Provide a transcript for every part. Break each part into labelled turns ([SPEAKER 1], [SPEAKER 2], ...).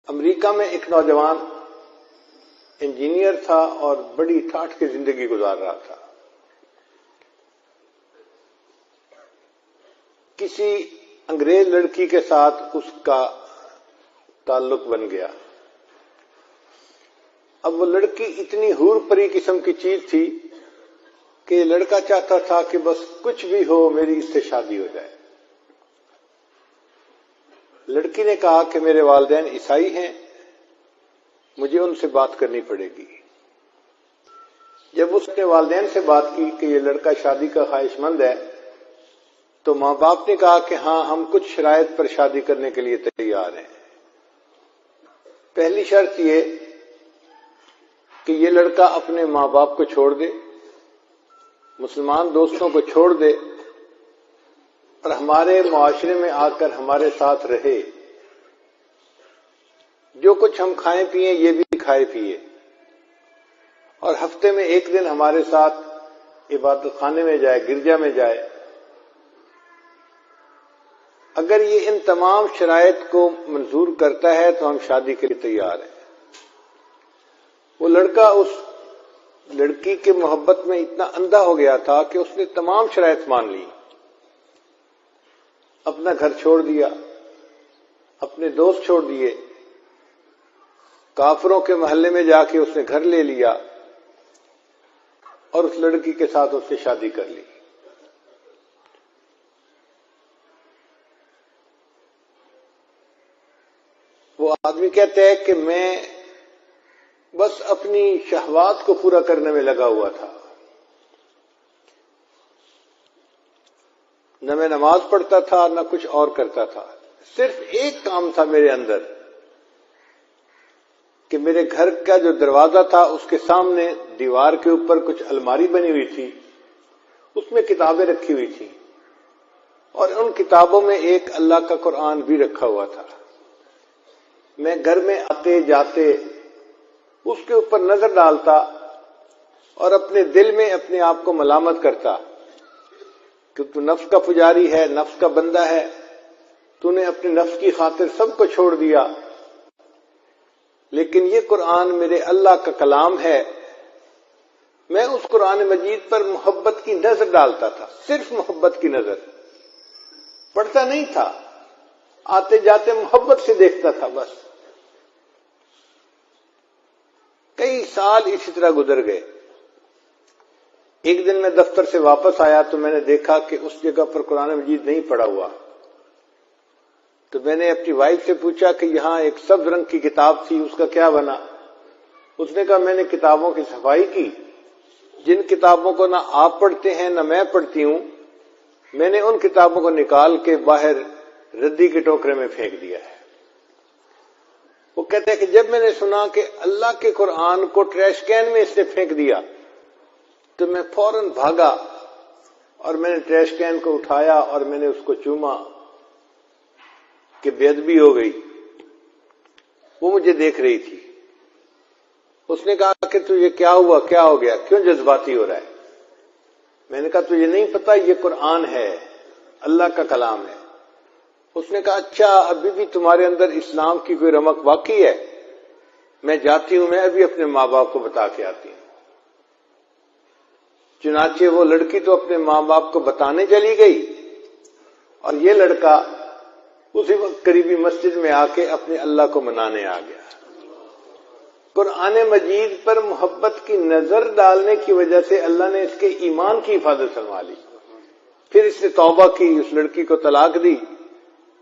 [SPEAKER 1] امریکہ میں ایک نوجوان انجینئر تھا اور بڑی ٹھاٹھ کی زندگی گزار رہا تھا. کسی انگریز لڑکی کے ساتھ اس کا تعلق بن گیا. اب وہ لڑکی اتنی حور پری قسم کی چیز تھی کہ لڑکا چاہتا تھا کہ بس کچھ بھی ہو میری اس سے شادی ہو جائے. لڑکی نے کہا کہ میرے والدین عیسائی ہیں، مجھے ان سے بات کرنی پڑے گی. جب اس نے والدین سے بات کی کہ یہ لڑکا شادی کا خواہش مند ہے تو ماں باپ نے کہا کہ ہاں ہم کچھ شرائط پر شادی کرنے کے لیے تیار ہیں. پہلی شرط یہ کہ یہ لڑکا اپنے ماں باپ کو چھوڑ دے، مسلمان دوستوں کو چھوڑ دے اور ہمارے معاشرے میں آ کر ہمارے ساتھ رہے. جو کچھ ہم کھائیں پیئیں یہ بھی کھائے پیئے، اور ہفتے میں ایک دن ہمارے ساتھ عبادت خانے میں جائے، گرجا میں جائے. اگر یہ ان تمام شرائط کو منظور کرتا ہے تو ہم شادی کے لیے تیار ہیں. وہ لڑکا اس لڑکی کے محبت میں اتنا اندھا ہو گیا تھا کہ اس نے تمام شرائط مان لی. اپنا گھر چھوڑ دیا، اپنے دوست چھوڑ دیے، کافروں کے محلے میں جا کے اس نے گھر لے لیا اور اس لڑکی کے ساتھ اس نے شادی کر لی. وہ آدمی کہتا ہے کہ میں بس اپنی شہوات کو پورا کرنے میں لگا ہوا تھا. نہ میں نماز پڑھتا تھا نہ کچھ اور کرتا تھا. صرف ایک کام تھا میرے اندر کہ میرے گھر کا جو دروازہ تھا اس کے سامنے دیوار کے اوپر کچھ الماری بنی ہوئی تھی، اس میں کتابیں رکھی ہوئی تھی اور ان کتابوں میں ایک اللہ کا قرآن بھی رکھا ہوا تھا. میں گھر میں آتے جاتے اس کے اوپر نظر ڈالتا اور اپنے دل میں اپنے آپ کو ملامت کرتا کہ تو نفس کا پجاری ہے، نفس کا بندہ ہے، تو نے اپنے نفس کی خاطر سب کو چھوڑ دیا. لیکن یہ قرآن میرے اللہ کا کلام ہے. میں اس قرآن مجید پر محبت کی نظر ڈالتا تھا، صرف محبت کی نظر. پڑھتا نہیں تھا، آتے جاتے محبت سے دیکھتا تھا بس. کئی سال اسی طرح گزر گئے. ایک دن میں دفتر سے واپس آیا تو میں نے دیکھا کہ اس جگہ پر قرآن مجید نہیں پڑا ہوا. تو میں نے اپنی وائف سے پوچھا کہ یہاں ایک سبز رنگ کی کتاب تھی، اس کا کیا بنا؟ اس نے کہا میں نے کتابوں کی صفائی کی. جن کتابوں کو نہ آپ پڑھتے ہیں نہ میں پڑھتی ہوں، میں نے ان کتابوں کو نکال کے باہر ردی کے ٹوکرے میں پھینک دیا ہے. وہ کہتے ہیں کہ جب میں نے سنا کہ اللہ کے قرآن کو ٹریش کین میں اس نے پھینک دیا تو میں فوراً بھاگا اور میں نے ٹریش کین کو اٹھایا اور میں نے اس کو چوما کہ بے ادبی ہو گئی. وہ مجھے دیکھ رہی تھی. اس نے کہا کہ تجھے کیا ہوا، کیا ہو گیا، کیوں جذباتی ہو رہا ہے؟ میں نے کہا تجھے نہیں پتا یہ قرآن ہے، اللہ کا کلام ہے. اس نے کہا اچھا ابھی بھی تمہارے اندر اسلام کی کوئی رمق باقی ہے؟ میں جاتی ہوں، میں ابھی اپنے ماں باپ کو بتا کے آتی ہوں. چنانچہ وہ لڑکی تو اپنے ماں باپ کو بتانے چلی گئی اور یہ لڑکا اسی وقت قریبی مسجد میں آ کے اپنے اللہ کو منانے آ گیا. قرآن مجید پر محبت کی نظر ڈالنے کی وجہ سے اللہ نے اس کے ایمان کی حفاظت فرما لی. پھر اس نے توبہ کی، اس لڑکی کو طلاق دی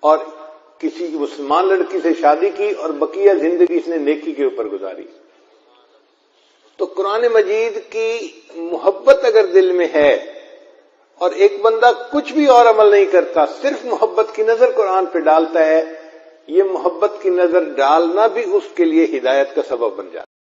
[SPEAKER 1] اور کسی مسلمان لڑکی سے شادی کی اور بقیہ زندگی اس نے نیکی کے اوپر گزاری. تو قرآن مجید کی محبت اگر دل میں ہے اور ایک بندہ کچھ بھی اور عمل نہیں کرتا، صرف محبت کی نظر قرآن پہ ڈالتا ہے، یہ محبت کی نظر ڈالنا بھی اس کے لیے ہدایت کا سبب بن جاتا ہے.